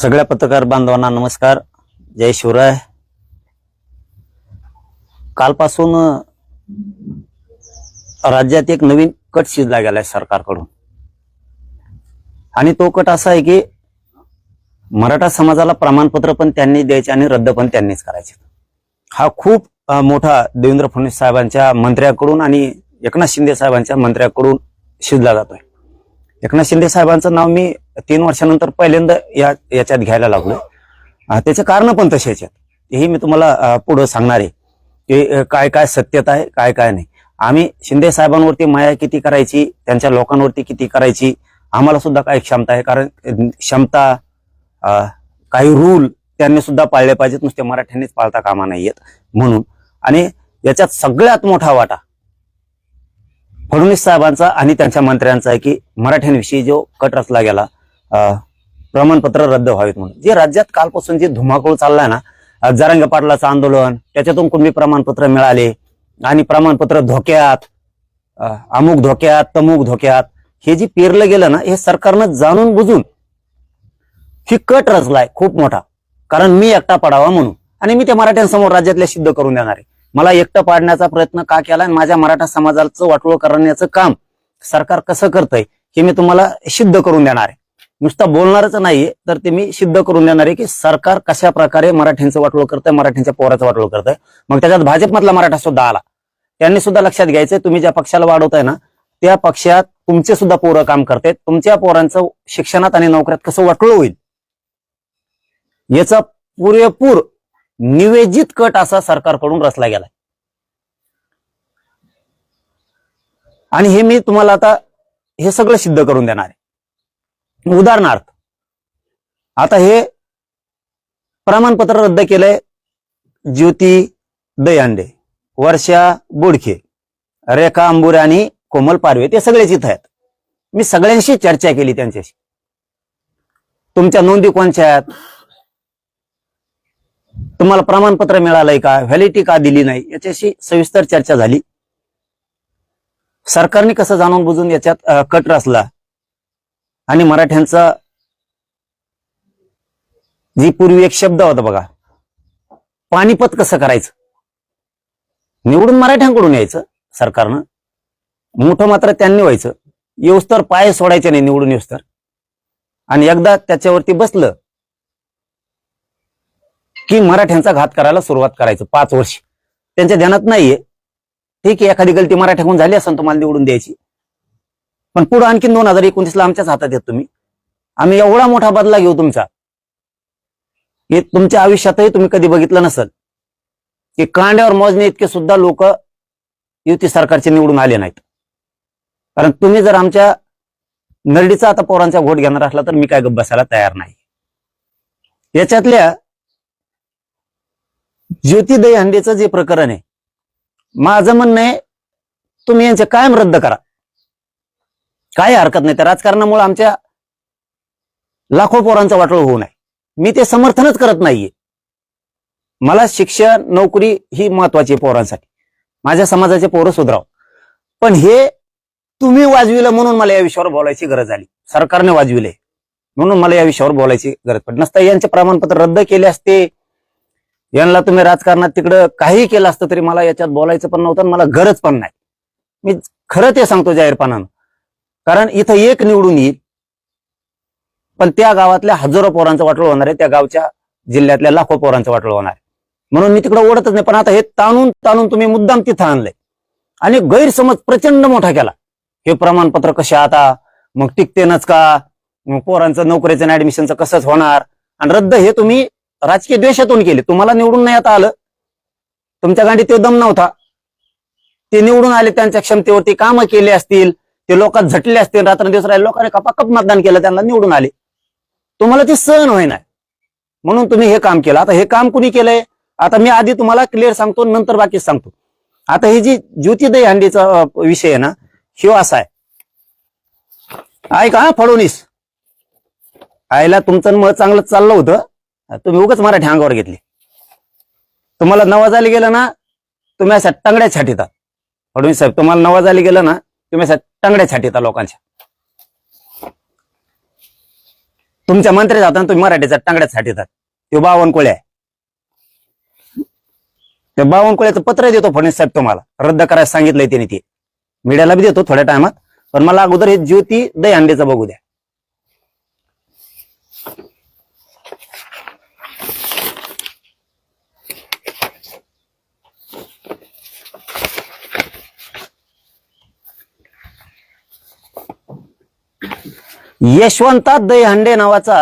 सगळ्या पत्रकार बांधवांना नमस्कार. जय शिवराय. कालपासून राज्यात एक नवीन कट शिजला गेलाय सरकारकडून, आणि तो कट असा आहे की मराठा समाजाला प्रमाणपत्र पण त्यांनी द्यायचे आणि रद्द पण त्यांनीच करायचे. हा खूप मोठा देवेंद्र फडणवीस साहेबांच्या मंत्र्याकडून आणि एकनाथ शिंदे साहेबांच्या मंत्र्याकडून शिजला जातोय. एकनाथ शिंदे साहेबांचं नाव मी 3 वर्षानंतर पहिल्यांदा याच्यात घ्यायला लागलोय. त्याचे कारण पण तसेच आहेत, हेही मी तुम्हाला पुढे सांगणार आहे की काय काय सत्यता आहे, काय काय नाही. आम्ही शिंदे साहेबांवरती माया किती करायची, त्यांच्या लोकांवरती किती करायची, आम्हाला सुद्धा काही क्षमता आहे. कारण क्षमता, काही रूल त्यांनी सुद्धा पाळले पाहिजेत, नुसते मराठ्यांनीच पाळता कामा नाहीयेत म्हणून. आणि याच्यात सगळ्यात मोठा वाटा फडणवीस साहेबांचा आणि त्यांच्या मंत्र्यांचा आहे की मराठ्यांविषयी जो कट रचला गेला, प्रमाणपत्र रद्द व्हावेत म्हणून. जे राज्यात कालपासून जे धुमाकूळ चाललाय ना, जरांगे पाटलाचं आंदोलन, त्याच्यातून कुणबी प्रमाणपत्र मिळाले आणि प्रमाणपत्र धोक्यात, अमुक धोक्यात, तमुक धोक्यात, हे जे पेरलं गेलं ना, हे सरकारनं जाणून बुजून ही कट रचलाय खूप मोठा. कारण मी एकटा पडावा म्हणून, आणि मी त्या मराठ्यांसमोर राज्यातल्या सिद्ध करून देणार आहे. मला एकटं पाडण्याचा प्रयत्न का केला आणि माझ्या मराठा समाजाचं वाटोळं करण्याचं काम सरकार कसं करतंय हे मी तुम्हाला सिद्ध करून देणार आहे. नुसतं बोलणारच नाहीये, तर ते मी सिद्ध करून देणार आहे की सरकार कशा प्रकारे मराठ्यांचं वाटोळं करतंय, मराठ्यांच्या पोराचं वाटोळं करतंय. मग त्याच्यात भाजपमधला मराठा सुद्धा आला. त्यांनी सुद्धा लक्षात घ्यायचंय, तुम्ही ज्या पक्षाला वाढवताय ना, त्या पक्षात तुमचे सुद्धा पोरं काम करतायत. तुमच्या पोरांचं शिक्षणात आणि नोकऱ्यात कसं वाटोळं होईल याचा पुरेपूर निवेदित कट असा सरकारकडून रचला गेलाय. आणि हे मी तुम्हाला आता हे सगळं सिद्ध करून देणार आहे. उदाहरणार्थ, आता हे प्रमाणपत्र रद्द केलंय ज्योती दहीहंडे, वर्षा बोडखे, रेखा अंबुरे आणि कोमल पारवे, ते सगळेच इथं आहेत. मी सगळ्यांशी चर्चा केली त्यांच्याशी. तुमच्या नोंदी कोणत्या आहेत, तुम्हाला प्रमाणपत्र मिळालंय का, व्हॅलिडिटी का दिली नाही, याच्याशी सविस्तर चर्चा झाली. सरकारने कसं जाणून बुजून याच्यात कट रचला आणि मराठ्यांचा जी पूर्वी एक शब्द होता बघा, पानिपत कसं करायचं, निवडून मराठ्यांकडून यायचं सरकारनं, मोठं मात्र त्यांनी व्हायचं, येऊस्तर पाय सोडायचे नाही निवडून येऊस्तर. आणि एकदा त्याच्यावरती बसलं की मराठ्यांचा घात करायला सुरुवात करायचं. 5 वर्ष त्यांच्या ध्यानात नाहीये. ठीक आहे, एखादी गलती मराठ्याकडून झाली असेल तुम्हाला निवडून द्यायची, पण पुढे आणखी 2029ला आमच्याच हातात येत तुम्ही. आम्ही एवढा मोठा बदला घेऊ तुमचा, हे तुमच्या आयुष्यातही तुम्ही कधी बघितलं नसेल की कांड्यावर मोजणे इतके सुद्धा लोक युती सरकारचे निवडून आले नाहीत. कारण तुम्ही जर आमच्या नरडीचा आता पोरांचा घोट घेणार असला तर मी काय गप्प बसायला तयार नाही. याच्यातल्या ज्योती दहीहंडेचं जे प्रकरण आहे, माझं म्हणणं आहे तुम्ही यांचे कायम रद्द करा, काही हरकत नाही. त्या राजकारणामुळे आमच्या लाखो पोरांचा वाटोळ होऊ नये, मी ते समर्थनच करत नाहीये. मला शिक्षण, नोकरी ही महत्वाची आहे पोरांसाठी, माझ्या समाजाचे पोरं सुधराव. पण हे तुम्ही वाजविलं म्हणून मला या विषयावर बोलायची गरज आली, सरकारने वाजविले म्हणून मला या विषयावर बोलायची गरज पडली. नसता यांचे प्रमाणपत्र रद्द केले असते, यांना तुम्ही राजकारणात तिकडं काही केलं असतं तरी मला याच्यात बोलायचं पण नव्हतं, मला गरज पण नाही. मी खरं ते सांगतो जाहीरपणानं. कारण इथं एक निवडून येईल, पण त्या गावातल्या हजारो पोरांचं वाटोळ होणार आहे, त्या गावच्या जिल्ह्यातल्या लाखो पोरांचं वाटोळ होणार आहे. म्हणून मी तिकडं ओढतच नाही. पण आता हे ताणून ताणून तुम्ही मुद्दाम तिथं आणलंय आणि गैरसमज प्रचंड मोठा केला. हे प्रमाणपत्र कसे आता मग टिकतेनच का, पोरांचं नोकरीचं ऍडमिशनचं कसंच होणार, आणि रद्द हे तुम्ही राजकीय द्वेषातून केले. तुम्हाला निवडून नाही आता आलं, तुमच्या गांडीत ते दम नव्हता, ते निवडून आले, त्यांच्या क्षमतेवरती कामं केले असतील, ते लोकात झटले असतील, रात्रंदिवस राहिले, लोकांनी कपाकप मतदान केलं, त्यांना निवडून आले. तुम्हाला ते सहन होईना म्हणून तुम्ही हे काम केलं. आता हे काम कुणी केलंय, आता मी आधी तुम्हाला क्लिअर सांगतो, नंतर बाकी सांगतो. आता ही जी ज्योती दहीहंडीचा विषय आहे ना, ह्यो असा आहे. ऐका फडणवीस, आईला तुमचं मत चांगलं चाललं होतं, तुम्ही उगाच मराठी अंगावर घेतली. तुम्हाला नवाजायला गेलं ना, तुम्ही अशा टांगड्या छाटीता. फडणवीस साहेब, तुम्हाला नवाजायला गेलं ना, तुम्ही अशा टांगड्या छाटीता लोकांच्या. तुमच्या मंत्र्याच्या हाताने तुम्ही मराठीचा टांगड्यात साठीतात. ते बावनकुळे आहे. ते बावनकुळ्याचं पत्र देतो फडणवीस साहेब तुम्हाला, रद्द करायला सांगितलंय त्यांनी. ते मीडियाला बी देतो थोड्या टायमात, पण मला अगोदर हे ज्योती दहीहंडेचं बघू द्या. यशवंता दहीहंडे नावाचा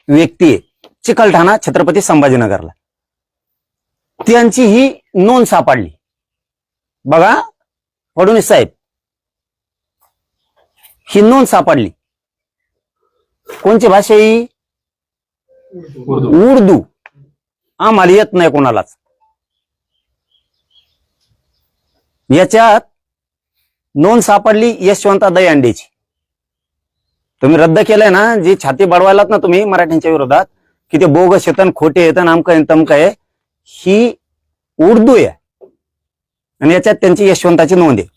व्यक्ती आहे, चिकलठाणा छत्रपती संभाजीनगरला. त्यांची ही नोंद सापडली बघा फडणवीस साहेब, ही नोंद सापडली. कोणची भाषा ही? उर्दू. आम्हाला येत नाही कोणालाच. याच्यात नोंद सापडली यशवंता दहीहंडेची. तुम्ही रद्द केलंय ना, जी छाती बडवायलात ना तुम्ही मराठ्यांच्या विरोधात, की ते बोगस येतन, खोटे येतन, आमकं आहे तमकं आहे, ही उर्दू आहे आणि याच्यात त्यांची यशवंताची नोंद आहे.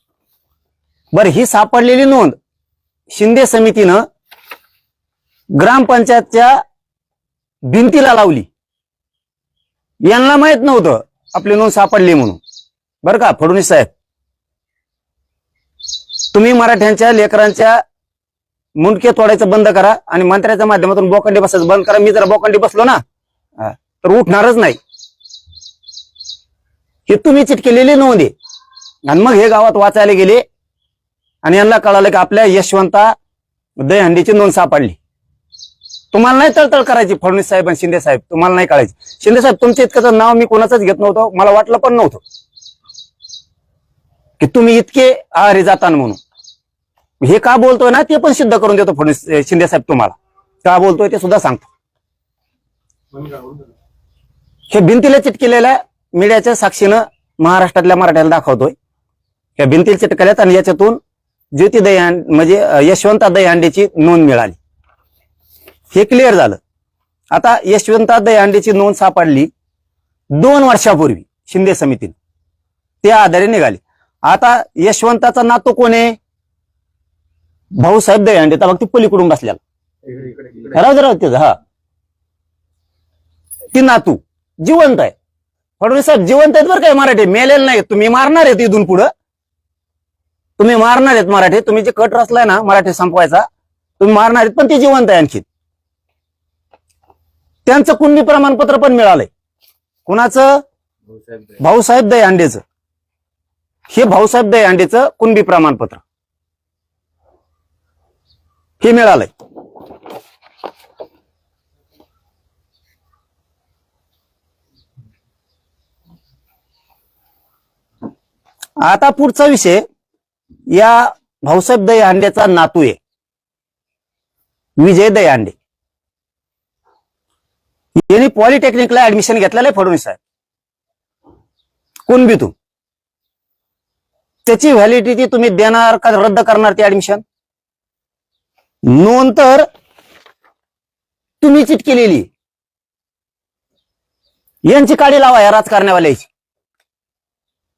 बरं, ही सापडलेली नोंद शिंदे समितीनं ग्रामपंचायतच्या भिंतीला लावली. यांना माहित नव्हतं आपली नोंद सापडली म्हणून. बरं का फडणवीस साहेब, तुम्ही मराठ्यांच्या लेकरांच्या मुंडके तोडायचं बंद करा आणि मंत्र्याच्या माध्यमातून बोकंडी बसायचं बंद करा. मी जर बोकंडी बसलो ना तर उठणारच नाही. हे तुम्ही चिटकेलेली नोंद आहे. आणि मग हे गावात वाचायला गेले आणि यांना कळालं की आपल्या यशवंता दहीहंडीची नोंद सापडली. तुम्हाला नाही तळतळ करायची फडणवीस साहेब आणि शिंदे साहेब, तुम्हाला नाही कळायची. शिंदे साहेब, तुमच्या इतकं नाव मी कोणाचंच घेत नव्हतं, मला वाटलं पण नव्हतं की तुम्ही इतके आहारी जाताना म्हणून. हे का बोलतोय ना ते पण सिद्ध करून देतो फडणवीस शिंदे साहेब. तुम्हाला का बोलतोय ते सुद्धा सांगतो. हे भिंतीला चिटकेलेल्या मीडियाच्या साक्षीनं महाराष्ट्रातल्या मराठ्याला दाखवतोय. या भिंतीला चिटकल्यात आणि याच्यातून ज्योती दहीहंडे म्हणजे यशवंता दहीहंडेची नोंद मिळाली. हे क्लिअर झालं. आता यशवंता दहीहंडेची नोंद सापडली 2 वर्षापूर्वी शिंदे समितीने, त्या आधारे निघाली. आता यशवंताचा नातू कोण आहे? भाऊसाहेब दहीहंडे. तर मग ती पलीकडून बसल्याला राव हा, ती नातू जिवंत आहे. फडणवीस साहेब जिवंत आहेत बरं काय, मराठी मेलेलं नाही. तुम्ही मारणार आहेत इथून पुढं, तुम्ही मारणार आहेत मराठी. तुम्ही जे कट रचलाय ना मराठी संपवायचा, तुम्ही मारणार आहेत, पण ते जिवंत आहे आणखी. त्यांचं कुणबी प्रमाणपत्र पण मिळालंय. कुणाचं? भाऊसाहेब दहीहंडेचं. हे भाऊसाहेब दहीहंडेचं कुणबी प्रमाणपत्र हे मिळालंय. आता पुढचा विषय, या भाऊसाहेब दहीहंडेचा नातू आहे विजय दहीहंडे. यांनी पॉलिटेक्निकला ऍडमिशन घेतलेलं आहे फडणवीस साहेब कुणबीतून. त्याची व्हॅलिडिटी तुम्ही देणार का रद्द करणार ती ऍडमिशन? नोंद तर तुम्ही चिटकेलेली. यांची काडी लावा या राजकारण्यावाल्याची.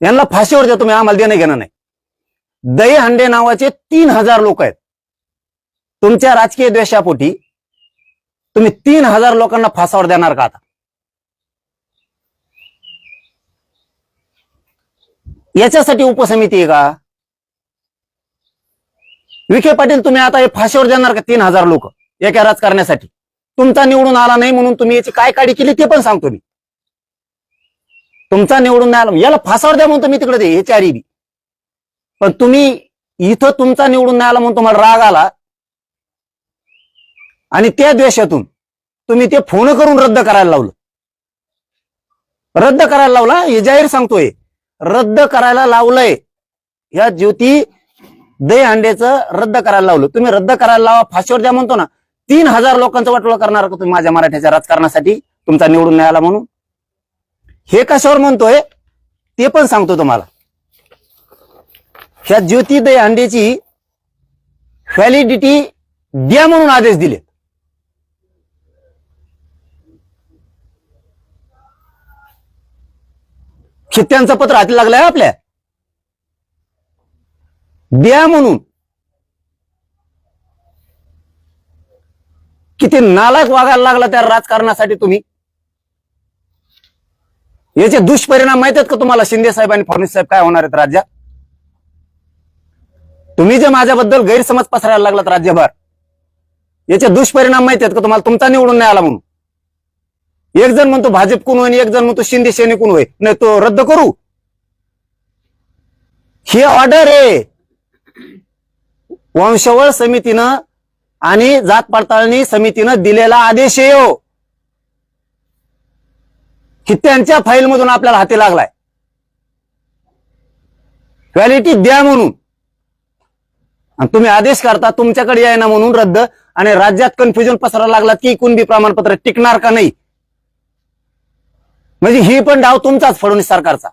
यांना फाशीवर द्या तुम्ही, आम्हाला देणं घेणं नाही. दहीहंडे नावाचे 3000 लोक आहेत. तुमच्या राजकीय द्वेषापोटी तुम्ही 3000 लोकांना फासावर देणार का? आता याच्यासाठी उपसमिती आहे का? विखे पाटील, तुम्ही आता हे फाशीवर देणार का 3000 लोक एका राजकारण्यासाठी? तुमचा निवडून आला नाही म्हणून तुम्ही याची काय काडी केली ते पण सांगतो मी. तुमचा निवडून नाही आला, याला फासावर द्या म्हणून तुम्ही तिकडे दे, हे चारी बी. पण तुम्ही इथं तुमचा निवडून नाही आला म्हणून तुम्हाला राग आला आणि त्या द्वेषातून तुम्ही ते फोन करून रद्द करायला लावलं. रद्द करायला लावला हे जाहीर सांगतोय. रद्द करायला लावलंय. या ज्योती दहीहंडेचं रद्द करायला लावलं. तुम्ही रद्द करायला लावा, फाशीवर द्या म्हणतो ना. 3000 लोकांचं वाटोळं करणार का तुम्ही माझ्या मराठ्याच्या राजकारणासाठी, तुमचा निवडून नाही आला म्हणून? हे कशावर म्हणतोय ते पण सांगतो तुम्हाला. ह्या ज्योती दहीहंडेची व्हॅलिडिटी द्या म्हणून आदेश दिले. त्यांचं पत्र हाती लागलंय आपल्या, द्या म्हणून. किती नालायक वागायला लागला त्या राजकारणासाठी तुम्ही. याचे दुष्परिणाम माहित आहेत का तुम्हाला? शिंदे साहेब आणि फडणवीस साहेब काय होणार आहेत राज्यात? तुम्ही जे माझ्याबद्दल गैरसमज पसरायला लागलात राज्यभर, याचे दुष्परिणाम माहिती आहेत का तुम्हाला? तुमचा निवडून नाही आला म्हणून एक जण म्हणतो भाजपकडून होईल, एक जण म्हणतो शिंदे सेनेकडून होईल. नाही तो रद्द करू. ही ऑर्डर आहे वंशवळ समितीनं आणि जात पडताळणी समितीनं दिलेला आदेश आहे. की त्यांच्या फाईलमधून आपल्याला हाती लागलाय क्वालिटी द्या म्हणून, आणि तुम्ही आदेश करता तुमच्याकडे याय ना म्हणून रद्द. आणि राज्यात कन्फ्युजन पसरायला लागला की कुणबी प्रमाणपत्र टिकणार का नाही. म्हणजे ही पण डाव तुमचाच, फडणवीस सरकारचा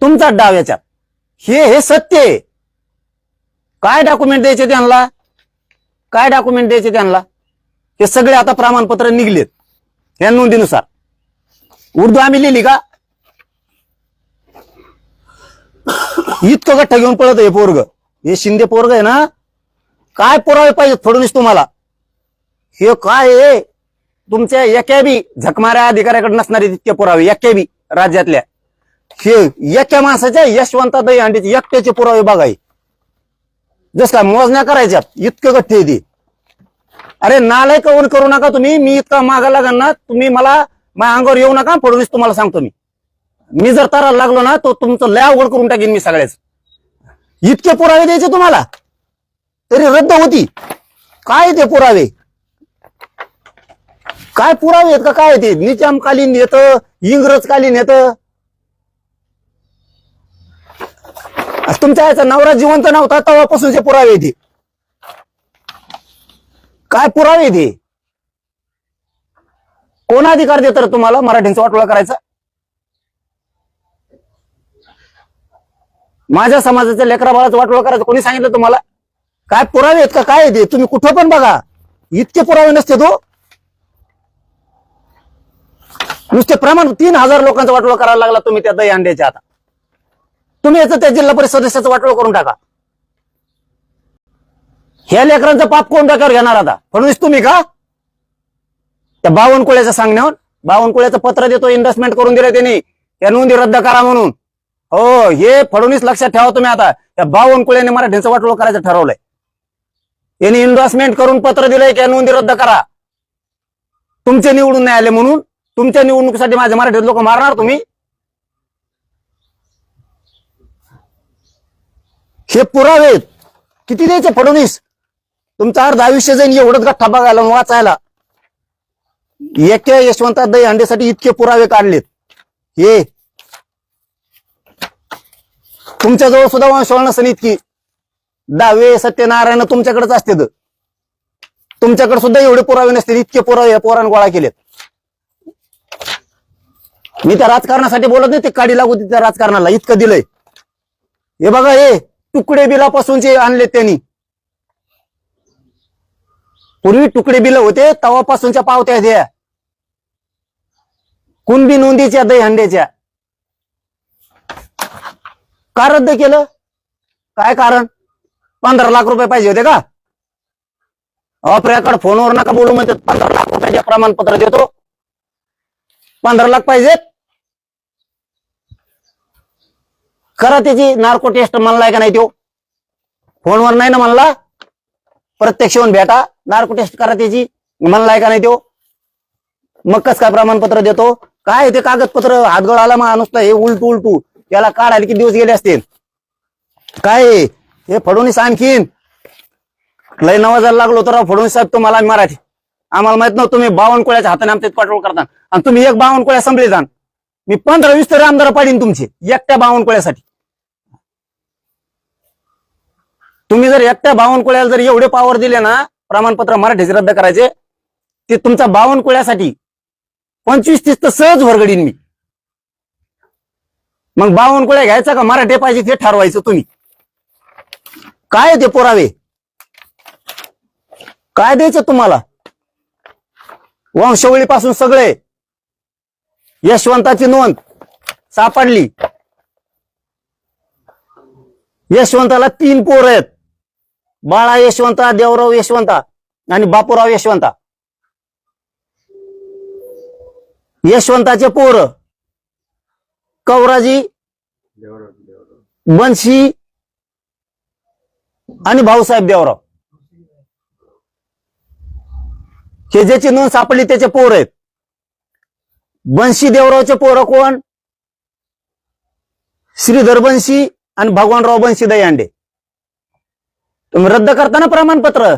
तुमचाच डाव याच्यात. हे सत्य आहे. काय डॉक्युमेंट द्यायचे त्यांना? काय डॉक्युमेंट द्यायचे त्यांना? हे सगळे आता प्रमाणपत्र निघलेत या नोंदीनुसार. उर्दू आम्ही लिहिली का? इतकं गठ्ठा घेऊन पळत हे पोरग, हे शिंदे पोरग आहे ना. काय पुरावे पाहिजेत फडणवीस तुम्हाला? हे काय आहे? तुमच्या एका बी झकमाऱ्या अधिकाऱ्याकडे नसणारे तितके पुरावे एका बी राज्यातल्या. हे एका माणसाच्या यशवंत दहीहंडीचे एकट्याचे पुरावे बघाय. जस काय मोजण्या करायच्यात इतकं गठ्ठे ते. अरे नालाय कवन करू नका तुम्ही. मी इतका मागा लागण ना, तुम्ही मला माझ्या अंगावर येऊ नका. फडणवीस तुम्हाला सांगतो मी जर ताराला लागलो ना तो तुमचं लय अवघड करून टाकेन मी सगळ्याच. इतके पुरावे द्यायचे तुम्हाला तरी रद्द होती. काय ते पुरावे? काय पुरावे आहेत का? काय ते निजामकालीन येतं, इंग्रजकालीन येतं. तुमच्या याचा नवरा जिवंत नव्हता तेव्हापासूनचे पुरावे येते. काय पुरावे येते? कोण अधिकार देत तुम्हाला मराठींचा वाटोळा करायचा? माझ्या समाजाच्या लेकरा बाळाचं वाटोळा करायचं कोणी सांगितलं तुम्हाला? काय पुरावे आहेत का? काय येते? तुम्ही कुठं पण बघा इतके पुरावे नसते. तो नुसते प्रमाण 3000 लोकांचा वाटोळा करायला लागला तुम्ही त्या दही अंड्याच्या. आता तुम्ही याचं त्या जिल्हा परिषद सदस्याचं वाटोळा करून टाका. ह्या लेकरांचं पाप कोण डोक्यावर घेणार आता? फडणवीस तुम्ही का? त्या बावनकुळ्याचं सांगण्यावर बावनकुळ्याचं पत्र देतो, इन्व्हेस्टमेंट करून दिलं त्यांनी, त्या नोंदी रद्द करा म्हणून. हो, हे फडणवीस लक्षात ठेवा तुम्ही. आता त्या बावनकुळ्याने मराठीचं वाटोळा करायचं ठरवलंय. यांनी इन्व्हेस्टमेंट करून पत्र दिलंय की नोंदी रद्द करा. तुमचे निवडून नाही आले म्हणून तुमच्या निवडणुकीसाठी माझे मराठी लोक मारणार तुम्ही? हे पुरावे किती द्यायचे फडणवीस? तुमचं अर्ध आयुष्य जाईन एवढंच गठ्ठा बघायला वाचायला. एका यशवंत दहीहंडीसाठी इतके पुरावे काढलेत. हे तुमच्याजवळ सुद्धा वंशवळ नसेल इतकी. दावे सत्यनारायण तुमच्याकडेच असते. तुमच्याकडे सुद्धा एवढे पुरावे नसतील. इतके पुरावे पोरांनी गोळा केलेत. मी त्या राजकारणासाठी बोलत नाही, ते काढी लागू त्या राजकारणाला इतकं दिलंय. हे बघा, हे तुकडे बिलापासूनचे आणले त्यांनी. पूर्वी तुकडे बिल होते तेव्हापासूनच्या पावत्या द्या कुणबी नोंदीच्या दहीहंड्याच्या. का रद्द केलं? काय कारण? 15 लाख रुपये पाहिजे होते का? आपल्याकडे फोनवर नका बोलू म्हणतात. 15 लाख रुपयाचे प्रमाणपत्र देतो. 15 लाख पाहिजेत. करा त्याची नार्को टेस्ट. म्हणलाय का नाही? तो फोनवर नाही ना म्हणला, प्रत्यक्ष येऊन भेटा, नार्को टेस्ट करा त्याची. म्हणलाय का नाही? तो मग कस काय प्रमाणपत्र देतो? काय ते कागदपत्र हातगळाला माणूस हे उलटू त्याला काढायला किती दिवस गेले असतील? काय हे फडणवीस आणखीन लय नवाजायला लागलो तर फडणवीस साहेब तुम्हाला मराठी आम्हाला माहित नव्हतं. तुम्ही 52 कोळ्याच्या हाताने आमच्यात पाठवळ करता आणि तुम्ही एक 52 कोळ्या संपले जाण. मी 15-20 तरी आमदार पाडीन तुमचे एकट्या 52 कोळ्यासाठी. तुम्ही जर एकट्या 52 कोळ्याला जर एवढे पावर दिले ना प्रमाणपत्र मराठीचे रद्द करायचे, ते तुमचा 52 कोळ्यासाठी 25-30 तर सहज वर्गडीन मी. मग 52 कोळ्या घ्यायचा का मराठी पाहिजे ते ठरवायचं तुम्ही. काय ते पुरावे काय द्यायचं तुम्हाला? वंशवळीपासून सगळे. यशवंताची नोंद सापडली. यशवंताला 3 पोर आहेत. बाळा यशवंता, देवराव यशवंता आणि बापूराव यशवंता. यशवंताचे पोर कवराजी, बन्शी आणि भाऊसाहेब देवराव. हे ज्याची नोंद सापडली त्याचे पोर आहेत. बन्शी देवरावचे पोरं कोण? श्रीधर बन्शी आणि भगवानराव बन्शी दहीहंडे. तुम्ही रद्द करताना प्रमाणपत्र